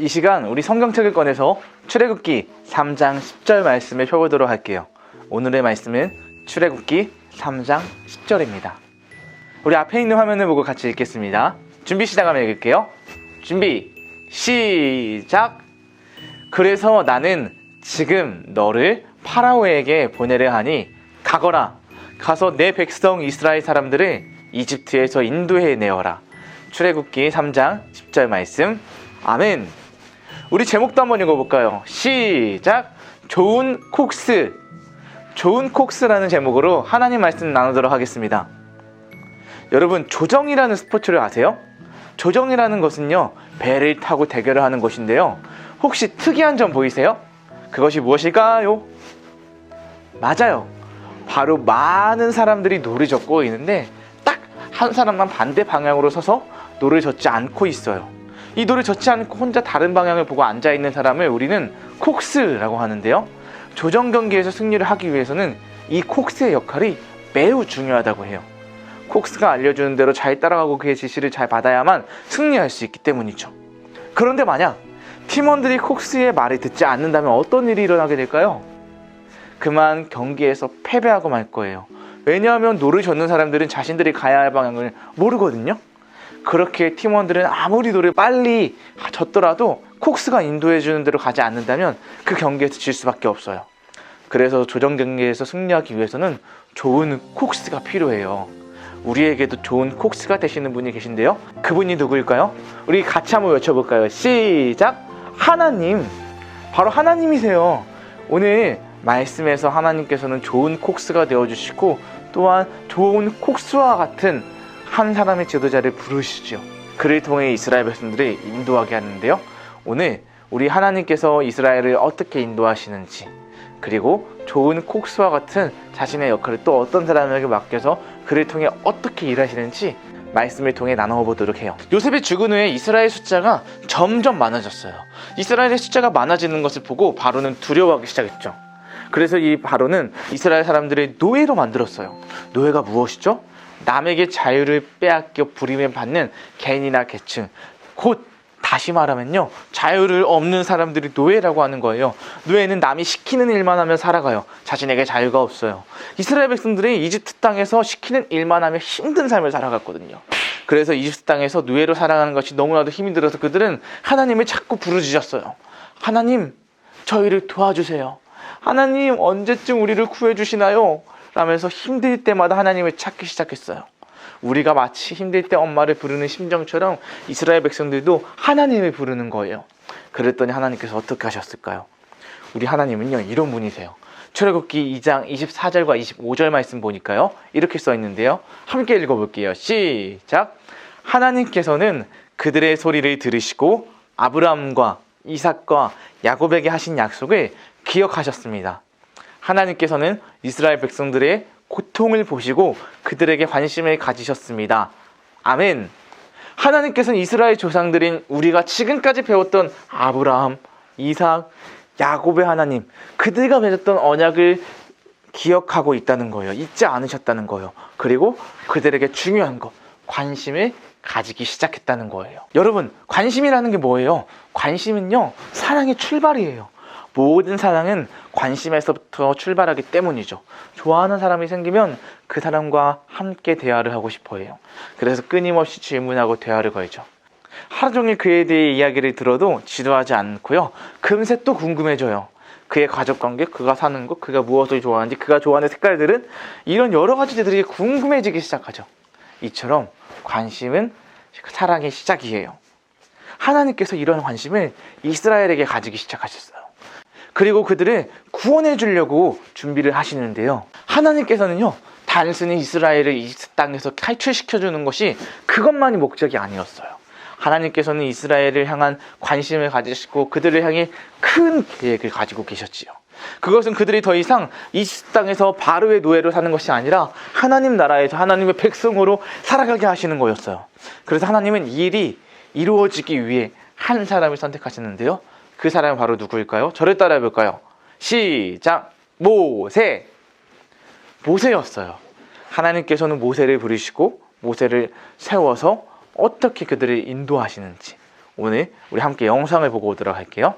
이 시간 우리 성경책을 꺼내서 출애굽기 3장 10절 말씀을 펴보도록 할게요. 오늘의 말씀은 출애굽기 3장 10절입니다. 우리 앞에 있는 화면을 보고 같이 읽겠습니다. 준비 시작하면 읽을게요. 준비 시작. 그래서 나는 지금 너를 파라오에게 보내려 하니 가거라. 가서 내 백성 이스라엘 사람들을 이집트에서 인도해 내어라. 출애굽기 3장 10절 말씀. 아멘. 우리 제목도 한번 읽어볼까요? 시작. 좋은 콕스. 좋은 콕스라는 제목으로 하나님 말씀 나누도록 하겠습니다. 여러분, 조정이라는 스포츠를 아세요? 조정이라는 것은요, 배를 타고 대결을 하는 것인데요, 혹시 특이한 점 보이세요? 그것이 무엇일까요? 맞아요. 바로 많은 사람들이 노를 젓고 있는데 딱 한 사람만 반대 방향으로 서서 노를 젓지 않고 있어요. 이 노를 젓지 않고 혼자 다른 방향을 보고 앉아있는 사람을 우리는 콕스라고 하는데요, 조정 경기에서 승리를 하기 위해서는 이 콕스의 역할이 매우 중요하다고 해요. 콕스가 알려주는 대로 잘 따라가고 그의 지시를 잘 받아야만 승리할 수 있기 때문이죠. 그런데 만약 팀원들이 콕스의 말을 듣지 않는다면 어떤 일이 일어나게 될까요? 그만 경기에서 패배하고 말 거예요. 왜냐하면 노를 젓는 사람들은 자신들이 가야 할 방향을 모르거든요. 그렇게 팀원들은 아무리 노를 빨리 젓더라도 콕스가 인도해주는 대로 가지 않는다면 그 경기에서 질 수밖에 없어요. 그래서 조정 경기에서 승리하기 위해서는 좋은 콕스가 필요해요. 우리에게도 좋은 콕스가 되시는 분이 계신데요, 그분이 누구일까요? 우리 같이 한번 외쳐볼까요? 시작. 하나님. 바로 하나님이세요. 오늘 말씀에서 하나님께서는 좋은 콕스가 되어주시고 또한 좋은 콕스와 같은 한 사람의 지도자를 부르시죠. 그를 통해 이스라엘 백성들을 인도하게 하는데요, 오늘 우리 하나님께서 이스라엘을 어떻게 인도하시는지, 그리고 좋은 콕스와 같은 자신의 역할을 또 어떤 사람에게 맡겨서 그를 통해 어떻게 일하시는지 말씀을 통해 나눠보도록 해요. 요셉이 죽은 후에 이스라엘 숫자가 점점 많아졌어요. 이스라엘의 숫자가 많아지는 것을 보고 바로는 두려워하기 시작했죠. 그래서 이 바로는 이스라엘 사람들을 노예로 만들었어요. 노예가 무엇이죠? 남에게 자유를 빼앗겨 부림을 받는 개인이나 계층, 곧 다시 말하면요, 자유를 없는 사람들이 노예라고 하는 거예요. 노예는 남이 시키는 일만 하면 살아가요. 자신에게 자유가 없어요. 이스라엘 백성들이 이집트 땅에서 시키는 일만 하며 힘든 삶을 살아갔거든요. 그래서 이집트 땅에서 노예로 살아가는 것이 너무나도 힘이 들어서 그들은 하나님을 자꾸 부르짖었어요. 하나님, 저희를 도와주세요. 하나님, 언제쯤 우리를 구해주시나요? 라면서 힘들 때마다 하나님을 찾기 시작했어요. 우리가 마치 힘들 때 엄마를 부르는 심정처럼 이스라엘 백성들도 하나님을 부르는 거예요. 그랬더니 하나님께서 어떻게 하셨을까요? 우리 하나님은요, 이런 분이세요. 출애굽기 2장 24절과 25절 말씀 보니까요, 이렇게 써 있는데요, 함께 읽어볼게요. 시작. 하나님께서는 그들의 소리를 들으시고 아브라함과 이삭과 야곱에게 하신 약속을 기억하셨습니다. 하나님께서는 이스라엘 백성들의 고통을 보시고 그들에게 관심을 가지셨습니다. 아멘. 하나님께서는 이스라엘 조상들인 우리가 지금까지 배웠던 아브라함, 이삭, 야곱의 하나님, 그들과 맺었던 언약을 기억하고 있다는 거예요. 잊지 않으셨다는 거예요. 그리고 그들에게 중요한 것, 관심을 가지기 시작했다는 거예요. 여러분, 관심이라는 게 뭐예요? 관심은요, 사랑의 출발이에요. 모든 사랑은 관심에서부터 출발하기 때문이죠. 좋아하는 사람이 생기면 그 사람과 함께 대화를 하고 싶어 해요. 그래서 끊임없이 질문하고 대화를 걸죠. 하루 종일 그에 대해 이야기를 들어도 지루하지 않고요, 금세 또 궁금해져요. 그의 가족관계, 그가 사는 것, 그가 무엇을 좋아하는지, 그가 좋아하는 색깔들은, 이런 여러 가지들이 궁금해지기 시작하죠. 이처럼 관심은 사랑의 시작이에요. 하나님께서 이런 관심을 이스라엘에게 가지기 시작하셨어요. 그리고 그들을 구원해 주려고 준비를 하시는데요, 하나님께서는요, 단순히 이스라엘을 이 땅에서 탈출시켜 주는 것이 그것만이 목적이 아니었어요. 하나님께서는 이스라엘을 향한 관심을 가지시고 그들을 향해 큰 계획을 가지고 계셨지요. 그것은 그들이 더 이상 이집트 땅에서 바로의 노예로 사는 것이 아니라 하나님 나라에서 하나님의 백성으로 살아가게 하시는 거였어요. 그래서 하나님은 이 일이 이루어지기 위해 한 사람을 선택하셨는데요, 그 사람은 바로 누구일까요? 저를 따라해 볼까요? 시작. 모세. 모세였어요. 하나님께서는 모세를 부르시고 모세를 세워서 어떻게 그들을 인도하시는지 오늘 우리 함께 영상을 보고 오도록 할게요.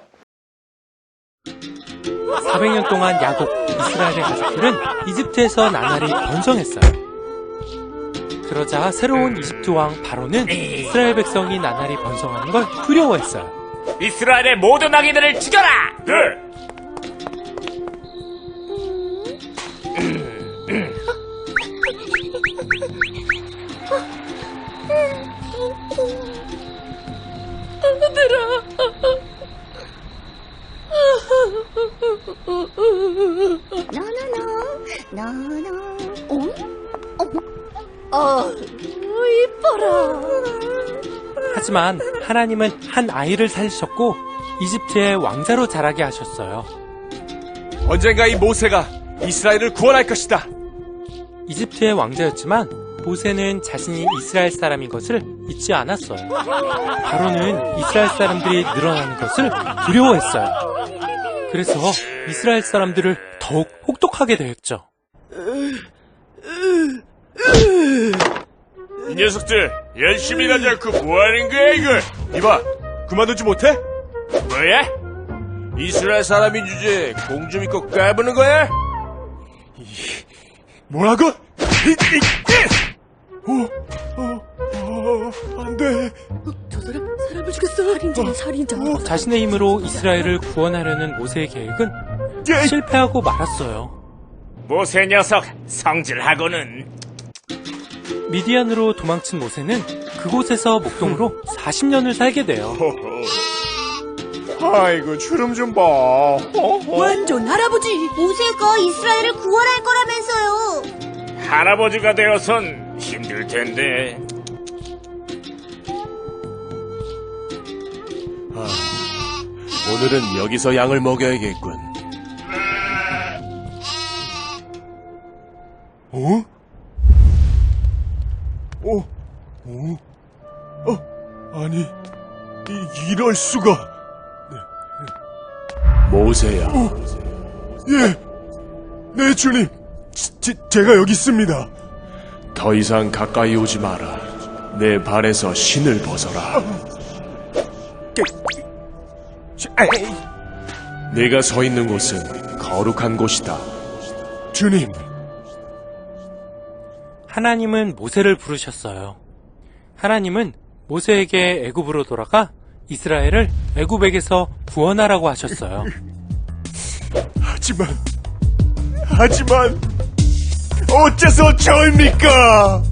400년 동안 야곱 이스라엘의 가족들은 이집트에서 나날이 번성했어요. 그러자 새로운 이집트 왕 바로는 이스라엘 백성이 나날이 번성하는 걸 두려워했어요. 이스라엘의 모든 아기들을 죽여라! 이뻐라. 하지만 하나님은 한 아이를 살리셨고 이집트의 왕자로 자라게 하셨어요. 언젠가 이 모세가 이스라엘을 구원할 것이다. 이집트의 왕자였지만 모세는 자신이 이스라엘 사람인 것을 잊지 않았어요. 바로는 이스라엘 사람들이 늘어나는 것을 두려워했어요. 그래서 이스라엘 사람들을 더욱 혹독하게 대했죠. 이 녀석들 열심히 일하지 않고 뭐하는 거야 이걸? 이봐, 그만두지 못해? 뭐야? 이스라엘 사람인 주제에 공주 믿고 까부는 거야? 뭐라고? 안돼. 저 사람 사람을 죽였어. 살인자. 자신의 힘으로 이스라엘을 구원하려는 모세의 계획은 실패하고 말았어요. 모세 녀석 성질하고는. 미디안으로 도망친 모세는 그곳에서 목동으로 40년을 살게 돼요. 아이고 주름 좀 봐. 완전 할아버지. 모세가 이스라엘을 구원할 거라면서요. 할아버지가 되어선 힘들 텐데. 오늘은 여기서 양을 먹여야겠군. 어? 아니, 이럴 수가. 모세야. 예, 네 주님. 제가 여기 있습니다. 더 이상 가까이 오지 마라. 내 발에서 신을 벗어라. 네가 서 있는 곳은 거룩한 곳이다. 주님. 하나님은 모세를 부르셨어요. 하나님은 모세에게 애굽으로 돌아가 이스라엘을 애굽에게서 구원하라고 하셨어요. 하지만 어째서 저입니까?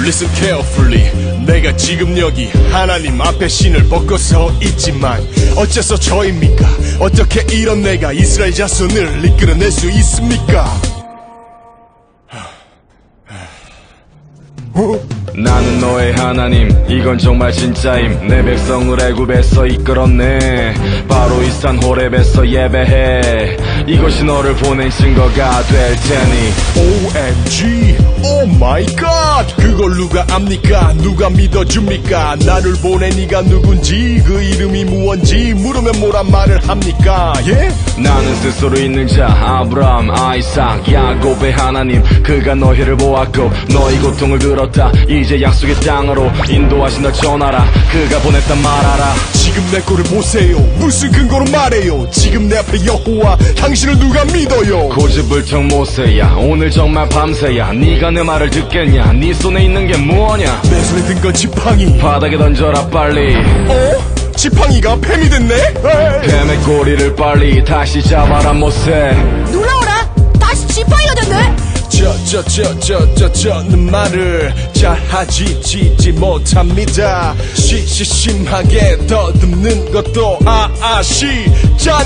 Listen carefully. 내가 지금 여기 하나님 앞에 신을 벗고 서 있지만 어째서 저입니까? 어떻게 이런 내가 이스라엘 자손을 이끌어낼 수 있습니까? 나는 너의 하나님, 이건 정말 진짜임. 내 백성을 애굽에서 이끌었네. 바로 이 산 호렙에서 예배해. 이것이 너를 보낸 증거가 될 테니. OMG, oh my god. 그걸 누가 압니까? 누가 믿어줍니까? 나를 보낸 이가 누군지, 그 이름이 무언지 물으면 뭐란 말을 합니까? 예? 나는 스스로 있는 자 아브라함, 아이삭, 야곱의 하나님. 그가 너희를 보았고 너희 고통을 들었다. 이제 약속의 땅으로 인도하신 널 전하라. 그가 보냈단 말하라. 지금 내 꼴을 보세요. 무슨 근거로 말해요? 지금 내 앞에 여호와, 당신을 누가 믿어요? 고집불통 모세야, 오늘 정말 밤새야. 네가 내 말을 듣겠냐? 네 손에 있는 게 뭐냐? 내 손에 든 건 지팡이. 바닥에 던져라 빨리. 지팡이가 뱀이 됐네? 뱀의 꼬리를 빨리 다시 잡아라 모세. 놀라워라. 다시 지팡이가 됐네. 저는 말을 잘하지 지지 못합니다. 심하게 더듬는 것도 아시잖아요.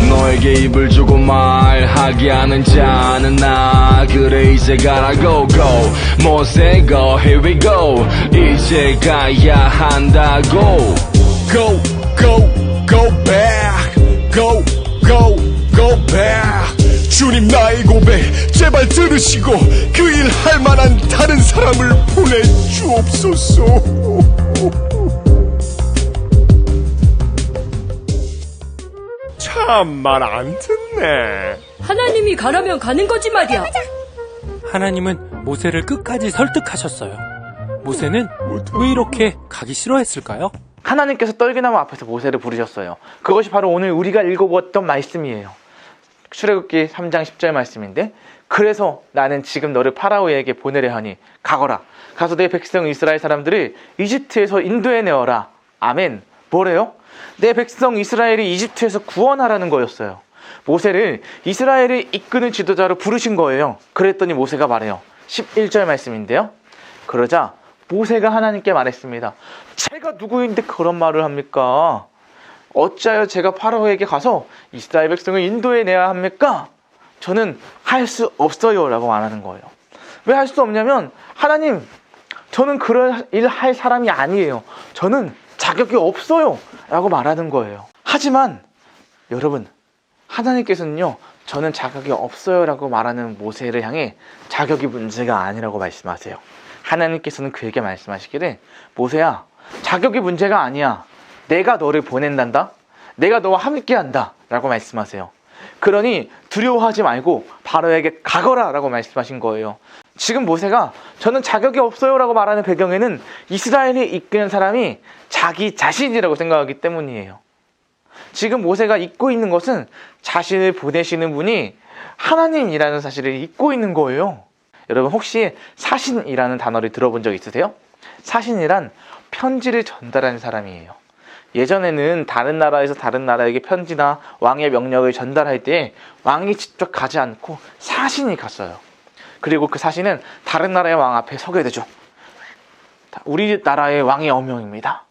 너에게 입을 주고 말하게 하는 자는 나. 그래 이제 가라 go go. 모세 go here we go. 이제 가야 한다고. Go back. Go back. 주님 나의 고백 제발 들으시고 그 일 할 만한 다른 사람을 보내주옵소서. 참 말 안 듣네. 하나님이 가라면 가는 거지 말이야. 하나님은 모세를 끝까지 설득하셨어요. 모세는 왜 이렇게 가기 싫어했을까요? 하나님께서 떨기나무 앞에서 모세를 부르셨어요. 그것이 바로 오늘 우리가 읽어보았던 말씀이에요. 출애굽기 3장 10절 말씀인데, 그래서 나는 지금 너를 파라오에게 보내려 하니 가거라. 가서 내 백성 이스라엘 사람들을 이집트에서 인도해내어라. 아멘. 뭐래요? 내 백성 이스라엘이 이집트에서 구원하라는 거였어요. 모세를 이스라엘을 이끄는 지도자로 부르신 거예요. 그랬더니 모세가 말해요. 11절 말씀인데요. 그러자 모세가 하나님께 말했습니다. 제가 누구인데 그런 말을 합니까? 어찌하여 제가 파라오에게 가서 이스라엘 백성을 인도해내야 합니까? 저는 할 수 없어요 라고 말하는 거예요. 왜 할 수 없냐면, 하나님, 저는 그런 일 할 사람이 아니에요. 저는 자격이 없어요 라고 말하는 거예요. 하지만 여러분, 하나님께서는요, 저는 자격이 없어요 라고 말하는 모세를 향해 자격이 문제가 아니라고 말씀하세요. 하나님께서는 그에게 말씀하시기를, 모세야, 자격이 문제가 아니야. 내가 너를 보낸단다. 내가 너와 함께한다 라고 말씀하세요. 그러니 두려워하지 말고 바로에게 가거라 라고 말씀하신 거예요. 지금 모세가 저는 자격이 없어요 라고 말하는 배경에는 이스라엘이 이끄는 사람이 자기 자신이라고 생각하기 때문이에요. 지금 모세가 잊고 있는 것은 자신을 보내시는 분이 하나님이라는 사실을 잊고 있는 거예요. 여러분, 혹시 사신이라는 단어를 들어본 적 있으세요? 사신이란 편지를 전달하는 사람이에요. 예전에는 다른 나라에서 다른 나라에게 편지나 왕의 명령을 전달할 때 왕이 직접 가지 않고 사신이 갔어요. 그리고 그 사신은 다른 나라의 왕 앞에 서게 되죠. 우리나라의 왕의 어명입니다.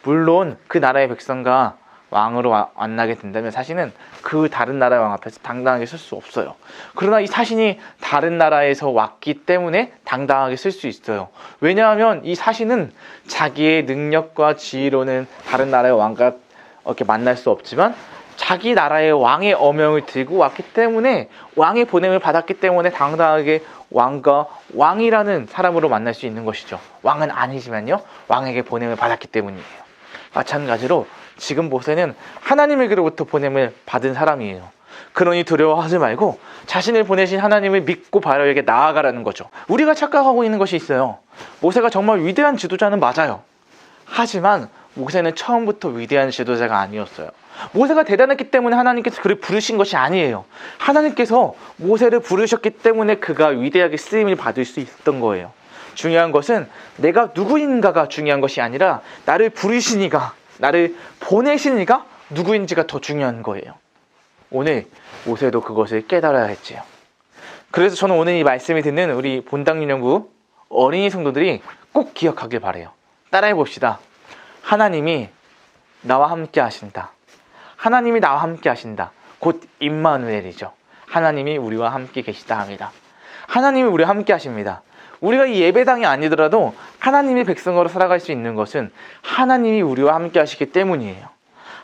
물론 그 나라의 백성과 왕으로 만나게 된다면 사신은 그 다른 나라의 왕 앞에서 당당하게 설 수 없어요. 그러나 이 사신이 다른 나라에서 왔기 때문에 당당하게 쓸 수 있어요. 왜냐하면 이 사신은 자기의 능력과 지위로는 다른 나라의 왕과 이렇게 만날 수 없지만 자기 나라의 왕의 어명을 들고 왔기 때문에, 왕의 보냄을 받았기 때문에 당당하게 왕과 왕이라는 사람으로 만날 수 있는 것이죠. 왕은 아니지만요, 왕에게 보냄을 받았기 때문이에요. 마찬가지로 지금 모세는 하나님에게로부터 보냄을 받은 사람이에요. 그러니 두려워하지 말고 자신을 보내신 하나님을 믿고 바로에게 나아가라는 거죠. 우리가 착각하고 있는 것이 있어요. 모세가 정말 위대한 지도자는 맞아요. 하지만 모세는 처음부터 위대한 지도자가 아니었어요. 모세가 대단했기 때문에 하나님께서 그를 부르신 것이 아니에요. 하나님께서 모세를 부르셨기 때문에 그가 위대하게 쓰임을 받을 수 있었던 거예요. 중요한 것은 내가 누구인가가 중요한 것이 아니라 나를 부르시니가, 나를 보내시니가 누구인지가 더 중요한 거예요. 오늘 모세도 그것을 깨달아야 했지요. 그래서 저는 오늘 이 말씀을 듣는 우리 본당윤영부 어린이 성도들이 꼭 기억하길 바라요. 따라해 봅시다. 하나님이 나와 함께 하신다. 하나님이 나와 함께 하신다. 곧 임마누엘이죠. 하나님이 우리와 함께 계시다 합니다. 하나님이 우리와 함께 하십니다. 우리가 이 예배당이 아니더라도 하나님의 백성으로 살아갈 수 있는 것은 하나님이 우리와 함께 하시기 때문이에요.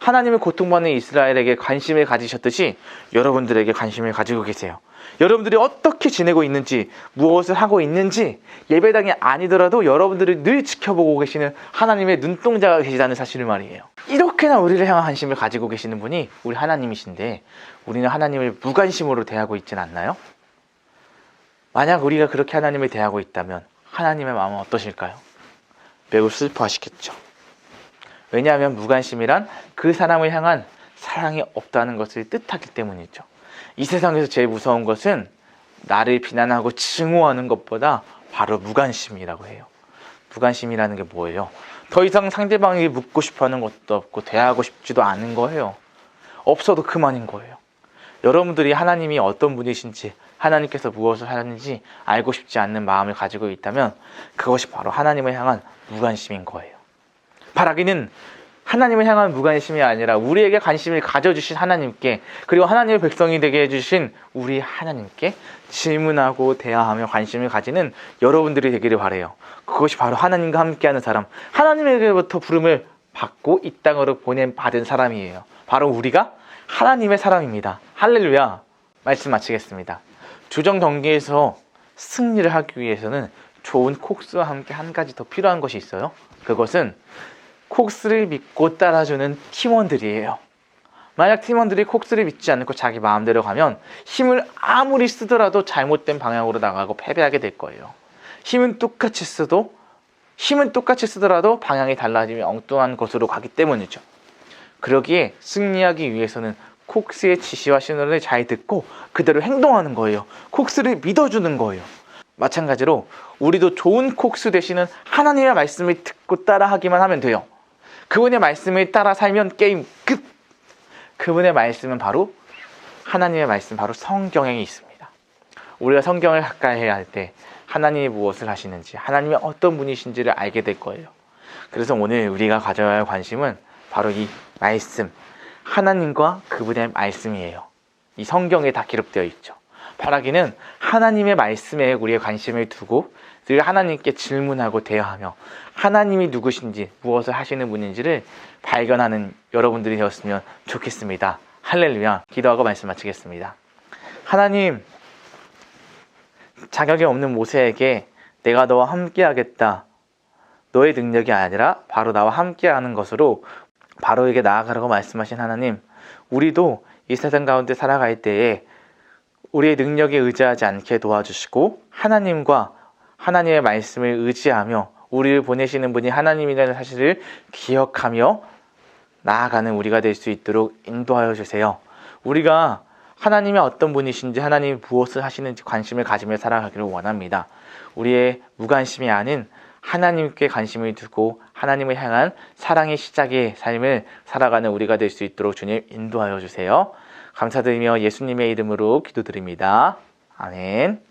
하나님의 고통받는 이스라엘에게 관심을 가지셨듯이 여러분들에게 관심을 가지고 계세요. 여러분들이 어떻게 지내고 있는지, 무엇을 하고 있는지 예배당이 아니더라도 여러분들을 늘 지켜보고 계시는 하나님의 눈동자가 계시다는 사실을 말이에요. 이렇게나 우리를 향한 관심을 가지고 계시는 분이 우리 하나님이신데, 우리는 하나님을 무관심으로 대하고 있지는 않나요? 만약 우리가 그렇게 하나님을 대하고 있다면 하나님의 마음은 어떠실까요? 매우 슬퍼하시겠죠. 왜냐하면 무관심이란 그 사람을 향한 사랑이 없다는 것을 뜻하기 때문이죠. 이 세상에서 제일 무서운 것은 나를 비난하고 증오하는 것보다 바로 무관심이라고 해요. 무관심이라는 게 뭐예요? 더 이상 상대방에게 묻고 싶어하는 것도 없고 대하고 싶지도 않은 거예요. 없어도 그만인 거예요. 여러분들이 하나님이 어떤 분이신지, 하나님께서 무엇을 하는지 알고 싶지 않는 마음을 가지고 있다면 그것이 바로 하나님을 향한 무관심인 거예요. 바라기는 하나님을 향한 무관심이 아니라 우리에게 관심을 가져주신 하나님께, 그리고 하나님의 백성이 되게 해주신 우리 하나님께 질문하고 대화하며 관심을 가지는 여러분들이 되기를 바라요. 그것이 바로 하나님과 함께하는 사람, 하나님에게부터 부름을 받고 이 땅으로 보냄받은 사람이에요. 바로 우리가 하나님의 사람입니다. 할렐루야. 말씀 마치겠습니다. 조정 경기에서 승리를 하기 위해서는 좋은 콕스와 함께 한 가지 더 필요한 것이 있어요. 그것은 콕스를 믿고 따라주는 팀원들이에요. 만약 팀원들이 콕스를 믿지 않고 자기 마음대로 가면 힘을 아무리 쓰더라도 잘못된 방향으로 나가고 패배하게 될 거예요. 힘은 똑같이 써도 힘은 똑같이 쓰더라도 방향이 달라지면 엉뚱한 곳으로 가기 때문이죠. 그러기에 승리하기 위해서는 콕스의 지시와 신호를 잘 듣고 그대로 행동하는 거예요. 콕스를 믿어주는 거예요. 마찬가지로 우리도 좋은 콕스 되시는 하나님의 말씀을 듣고 따라하기만 하면 돼요. 그분의 말씀을 따라 살면 게임 끝! 그분의 말씀은 바로 하나님의 말씀, 바로 성경에 있습니다. 우리가 성경을 가까이 해야 할 때 하나님이 무엇을 하시는지, 하나님이 어떤 분이신지를 알게 될 거예요. 그래서 오늘 우리가 가져야 할 관심은 바로 이 말씀, 하나님과 그분의 말씀이에요. 이 성경에 다 기록되어 있죠. 바라기는 하나님의 말씀에 우리의 관심을 두고 늘 하나님께 질문하고 대화하며 하나님이 누구신지, 무엇을 하시는 분인지를 발견하는 여러분들이 되었으면 좋겠습니다. 할렐루야. 기도하고 말씀 마치겠습니다. 하나님, 자격이 없는 모세에게 내가 너와 함께하겠다, 너의 능력이 아니라 바로 나와 함께하는 것으로 바로에게 나아가라고 말씀하신 하나님, 우리도 이 세상 가운데 살아갈 때에 우리의 능력에 의지하지 않게 도와주시고 하나님과 하나님의 말씀을 의지하며 우리를 보내시는 분이 하나님이라는 사실을 기억하며 나아가는 우리가 될 수 있도록 인도하여 주세요. 우리가 하나님이 어떤 분이신지, 하나님이 무엇을 하시는지 관심을 가지며 살아가기를 원합니다. 우리의 무관심이 아닌 하나님께 관심을 두고 하나님을 향한 사랑의 시작의 삶을 살아가는 우리가 될 수 있도록 주님 인도하여 주세요. 감사드리며 예수님의 이름으로 기도드립니다. 아멘.